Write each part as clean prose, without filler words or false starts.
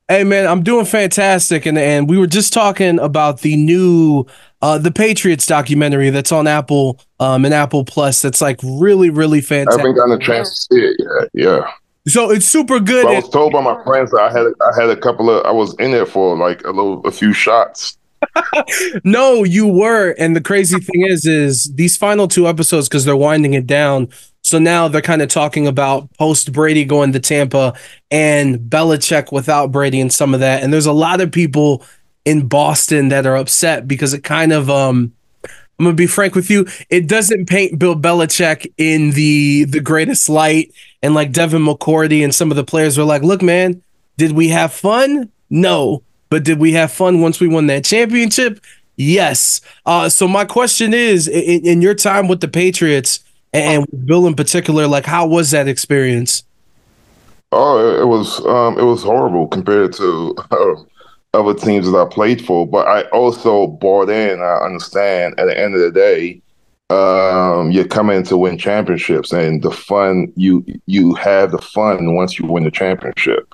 Hey man, I'm doing fantastic, and we were just talking about the new the Patriots documentary that's on Apple and Apple Plus. That's like really I fantastic. haven't gotten a chance to see it yet. Yeah, So it's super good. but I And was told by my friends that I had a couple of. I was in there for like a few shots. no, you were. And the crazy thing is these final two episodes because they're winding it down. So now they're kind of talking about post Brady going to Tampa and Belichick without Brady and some of that. And there's a lot of people in Boston that are upset because it kind of I'm gonna be frank with you. It doesn't paint Bill Belichick in the greatest light, and like Devin McCourty and some of the players were like, "Look, man, did we have fun? No, but did we have fun once we won that championship? Yes." So my question is, in your time with the Patriots and with Bill in particular, like, how was that experience? Oh, it was horrible compared to other teams that I played for. But I also bought in. I understand at the end of the day, you're coming to win championships, and the fun you have the fun once you win the championship.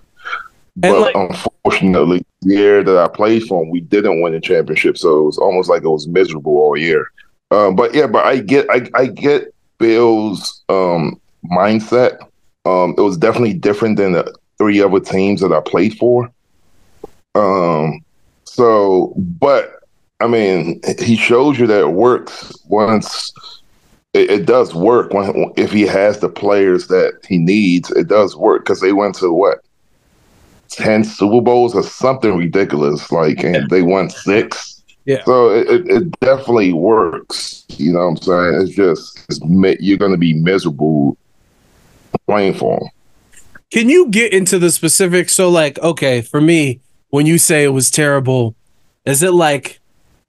And But like, unfortunately, the year that I played for him, we didn't win the championship, so it was almost like it was miserable all year. But yeah, but I get Bill's mindset. It was definitely different than the three other teams that I played for. Um, but I mean, he shows you that it works once. It does work when if he has the players that he needs. It does work because they went to what 10 Super Bowls or something ridiculous, like, and they won six. yeah. So it definitely works. You know what I'm saying? You're going to be miserable playing for them. Can you get into the specifics? So, like, okay, for me, when you say it was terrible, is it like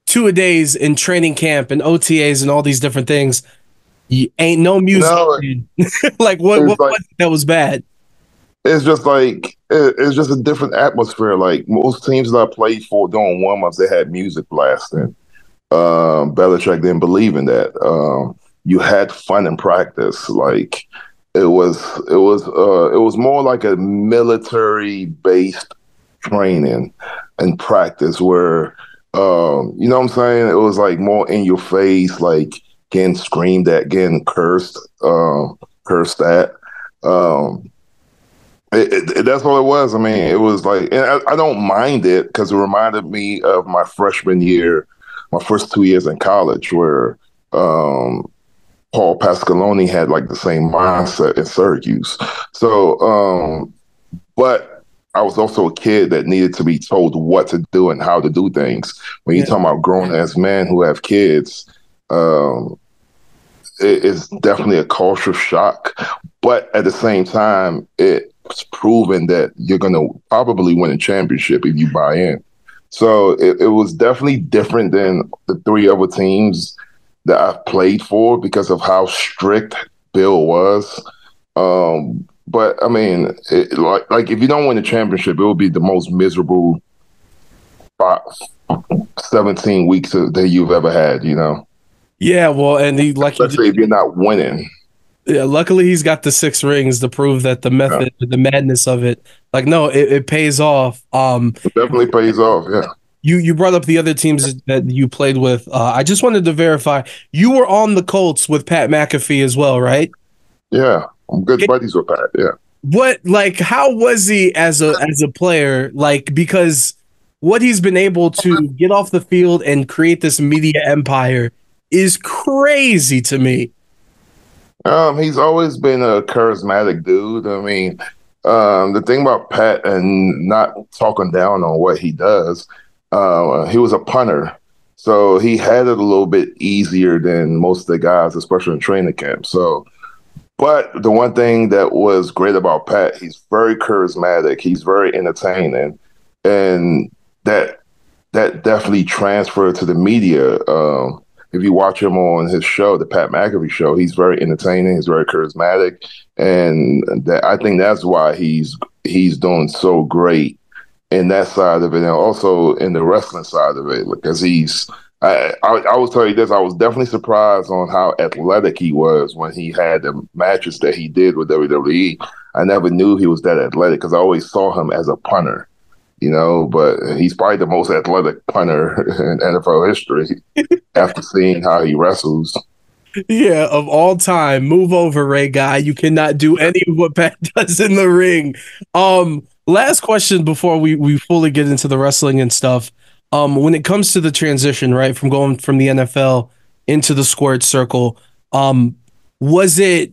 two a days in training camp and OTAs and all these different things? You ain't no music. No, Like, what it's like was it that was bad? it's just a different atmosphere. Like most teams that I played for during warm-ups, they had music blasting. Belichick didn't believe in that. You had fun in practice. Like it was more like a military based training and practice where you know what I'm saying? It was like more in your face, like getting screamed at, getting cursed at. Um, that's what it was. I mean, it was like, and I don't mind it because it reminded me of my freshman year, my first 2 years in college, where um, Paul Pasqualoni had like the same mindset in Syracuse. So, but I was also a kid that needed to be told what to do and how to do things. When you're Yeah. talking about grown ass men who have kids, um, it's definitely a culture shock. But at the same time, it's proven that you're going to probably win a championship if you buy in. So it was definitely different than the three other teams that I've played for because of how strict Bill was. But I mean, like if you don't win the championship, it will be the most miserable 17 weeks that you've ever had, you know? Yeah, well, and he like you just, Especially if you're not winning. yeah, luckily he's got the six rings to prove that the Yeah, method, the madness of it, like no, it pays off. it definitely pays off. Yeah. You brought up the other teams that you played with. I just wanted to verify you were on the Colts with Pat McAfee as well, right? Yeah. I'm good buddies with Pat. Yeah. What like how was he as a player? Like because what he's been able to get off the field and create this media empire is crazy to me. He's always been a charismatic dude. I mean, the thing about Pat and not talking down on what he does, he was a punter. So he had it a little bit easier than most of the guys, especially in training camp. So, but the one thing that was great about Pat, he's very charismatic. He's very entertaining, and that that definitely transferred to the media. If you watch him on his show, the Pat McAfee show, he's very entertaining. He's very charismatic, and I think that's why he's doing so great in that side of it, and also in the wrestling side of it, because he's. I will tell you this: I was definitely surprised on how athletic he was when he had the matches that he did with WWE. I never knew he was that athletic because I always saw him as a punter. but he's probably the most athletic punter in NFL history after seeing how he wrestles. Yeah, of all time, move over, Ray Guy. You cannot do any of what Pat does in the ring. Last question before we fully get into the wrestling and stuff. When it comes to the transition, right, from going from the NFL into the squared circle, was it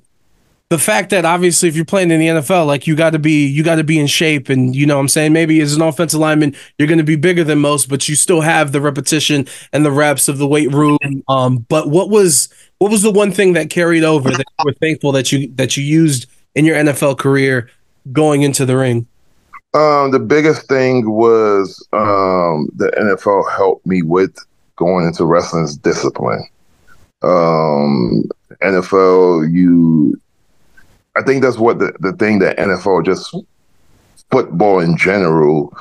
the fact that obviously if you're playing in the NFL, like you got to be in shape, and you know what I'm saying, maybe as an offensive lineman you're going to be bigger than most, but you still have the repetition and the reps of the weight room. But what was the one thing that carried over that you were thankful that you used in your NFL career going into the ring? The biggest thing was the NFL helped me with going into wrestling's discipline. NFL, I think that's what the thing that NFL, just football in general,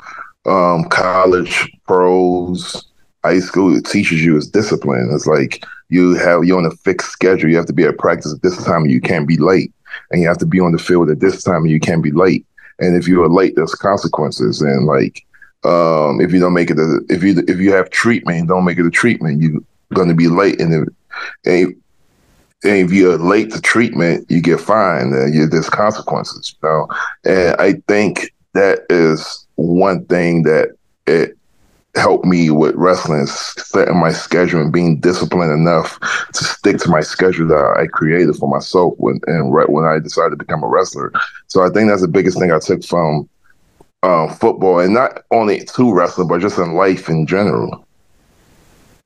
college, pros, high school, it teaches you is discipline. It's like you're on a fixed schedule. You have to be at practice at this time and you can't be late. And you have to be on the field at this time and you can't be late. And if you are late, there's consequences. And like if you don't make it, if you have treatment and don't make it a treatment, you're going to be late. And if you're late to treatment, you get fined. There's consequences, And I think that is one thing that it helped me with wrestling, setting my schedule and being disciplined enough to stick to my schedule that I created for myself when I decided to become a wrestler. So I think that's the biggest thing I took from football, and not only to wrestling, but just in life in general.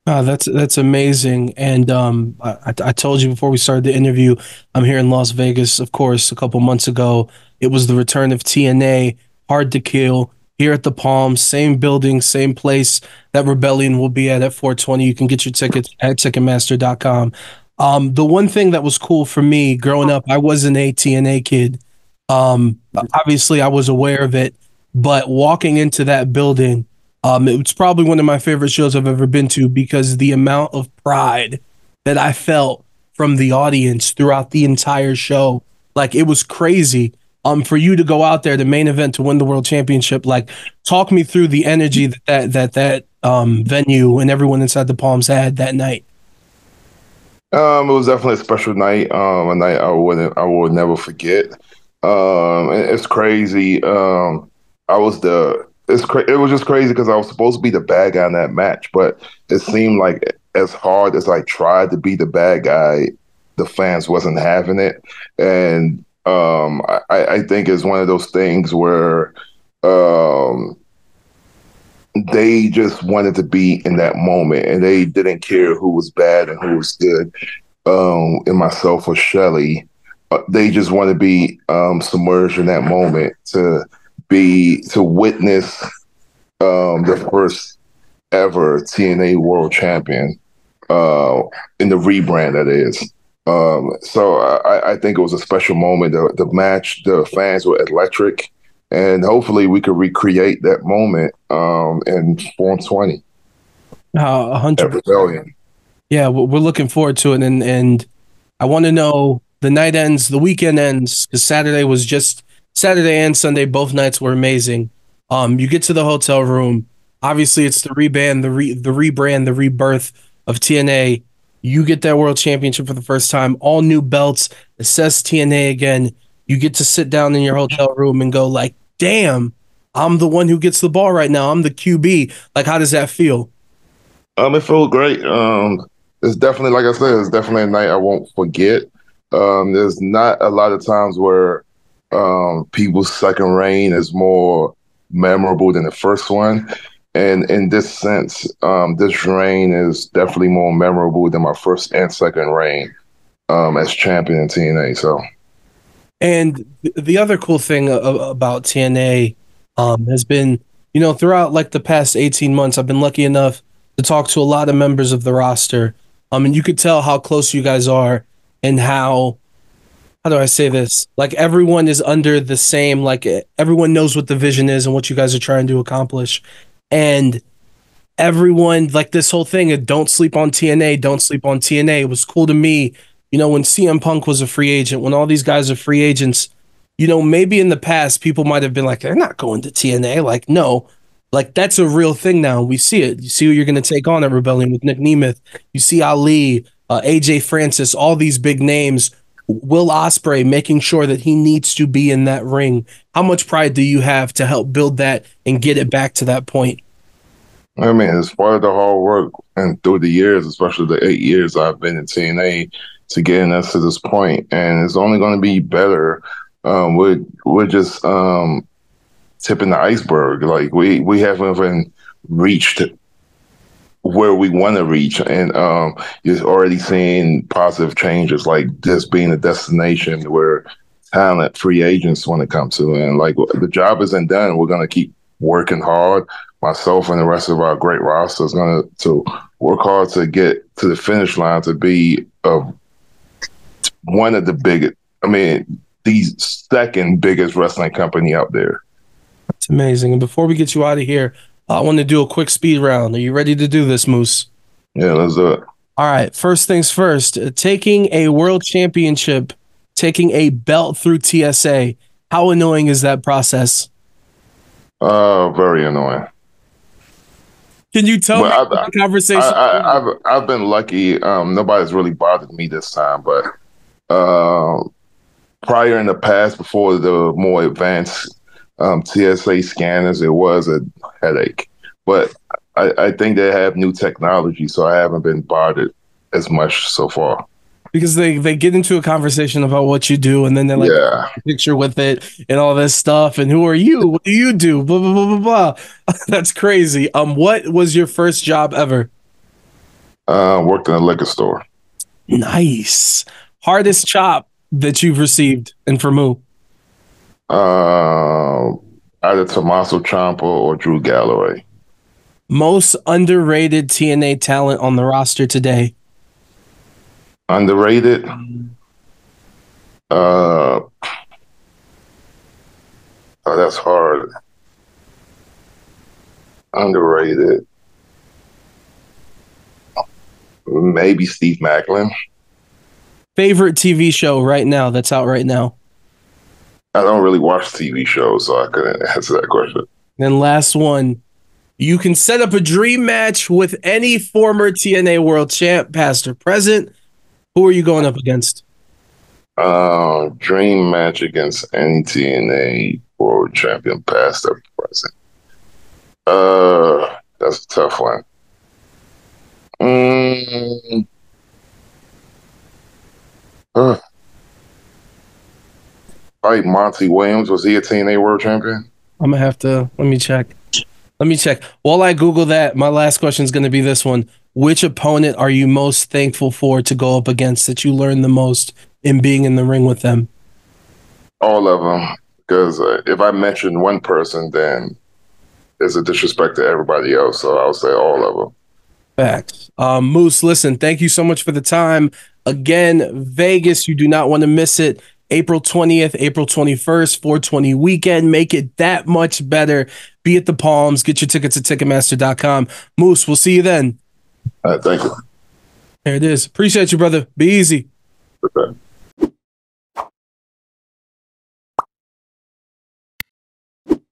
That's amazing. And I told you before we started the interview, I'm here in Las Vegas, of course, a couple months ago. It was the return of TNA, Hard to Kill, here at the Palms, same building, same place that Rebellion will be at 420. You can get your tickets at Ticketmaster.com. The one thing that was cool for me growing up, I wasn't a TNA kid. Obviously, I was aware of it, but walking into that building, it's probably one of my favorite shows I've ever been to because the amount of pride that I felt from the audience throughout the entire show, like it was crazy. For you to go out there, the main event, to win the world championship, like talk me through the energy that venue and everyone inside the Palms had that night. It was definitely a special night, a night I would never forget. It's crazy. It was just crazy because I was supposed to be the bad guy in that match, but it seemed like as hard as I tried to be the bad guy, the fans wasn't having it. And I think it's one of those things where they just wanted to be in that moment, and they didn't care who was bad and who was good. And myself or Shelly, they just want to be submerged in that moment to witness the first ever TNA World Champion in the rebrand that is. So I think it was a special moment. The match, the fans were electric, and hopefully we could recreate that moment in 420. 100%. Yeah, we're looking forward to it, and I want to know the night ends, the weekend ends, because Saturday and Sunday, both nights were amazing. You get to the hotel room. Obviously, it's the rebrand, the rebirth of TNA. You get that world championship for the first time, all new belts. It says TNA again. You get to sit down in your hotel room and go like, damn, I'm the one who gets the ball right now. I'm the QB. Like, how does that feel? It feels great. It's definitely, like I said, it's definitely a night I won't forget. There's not a lot of times where people's second reign is more memorable than the first one. And in this sense, this reign is definitely more memorable than my first and second reign as champion in TNA. So, and the other cool thing about TNA has been, throughout like the past 18 months, I've been lucky enough to talk to a lot of members of the roster. And you could tell how close you guys are and how do I say this? Like everyone is under the same, like everyone knows what the vision is and what you guys are trying to accomplish. And everyone, like this whole thing of don't sleep on TNA, don't sleep on TNA. It was cool to me, when CM Punk was a free agent, when all these guys are free agents, maybe in the past people might have been like, they're not going to TNA. Like, no, Like that's a real thing now. We see it. You see who you're going to take on at Rebellion with Nic Nemeth. You see Ali, AJ Francis, all these big names. Will Ospreay making sure that he needs to be in that ring. How much pride do you have to help build that and get it back to that point? I mean, it's part of the hard work and through the years, especially the 8 years I've been in TNA, to getting us to this point, and it's only going to be better. We're just tipping the iceberg. Like we haven't even reached where we want to reach, and you're already seeing positive changes, like this being a destination where talent free agents want to come to, and like the job isn't done. We're going to keep working hard. Myself and the rest of our great roster is going to work hard to get to the finish line to be one of the biggest. I mean, the second biggest wrestling company out there. It's amazing. And before we get you out of here, I want to do a quick speed round. Are you ready to do this, Moose? Yeah, let's do it. All right. First things first, taking a world championship, taking a belt through TSA. How annoying is that process? Very annoying. Can you tell me the conversation? I've been lucky. Nobody's really bothered me this time, but prior in the past, before the more advanced TSA scanners, it was a headache. But I think they have new technology, so I haven't been bothered as much so far. Because they get into a conversation about what you do, and then they're like, yeah, picture with it and all this stuff. And who are you? What do you do? Blah blah blah blah blah. That's crazy. What was your first job ever? Worked in a liquor store. Nice. Hardest chop that you've received, and from who? Either Tommaso Ciampa or Drew Galloway. Most underrated TNA talent on the roster today. Underrated. Oh, that's hard. Underrated. Maybe Steve Macklin. Favorite TV show right now that's out right now? I don't really watch TV shows, so I couldn't answer that question. And last one. You can set up a dream match with any former TNA world champ, past or present. Who are you going up against? Dream match against any TNA world champion, past or present. That's a tough one. Like Monty Williams, was he a TNA world champion? I'm gonna have to let me check. While I Google that, my last question is going to be this one. Which opponent are you most thankful for to go up against, that you learned the most in being in the ring with them? All of them. Because if I mention one person, then it's a disrespect to everybody else. So I'll say all of them. Facts. Moose, listen, thank you so much for the time. Again, Vegas, you do not want to miss it. April 20th, April 21st, 420 weekend. Make it that much better. Be at the Palms. Get your tickets at Ticketmaster.com. Moose, we'll see you then. Thank you. There it is. Appreciate you, brother. Be easy. Okay.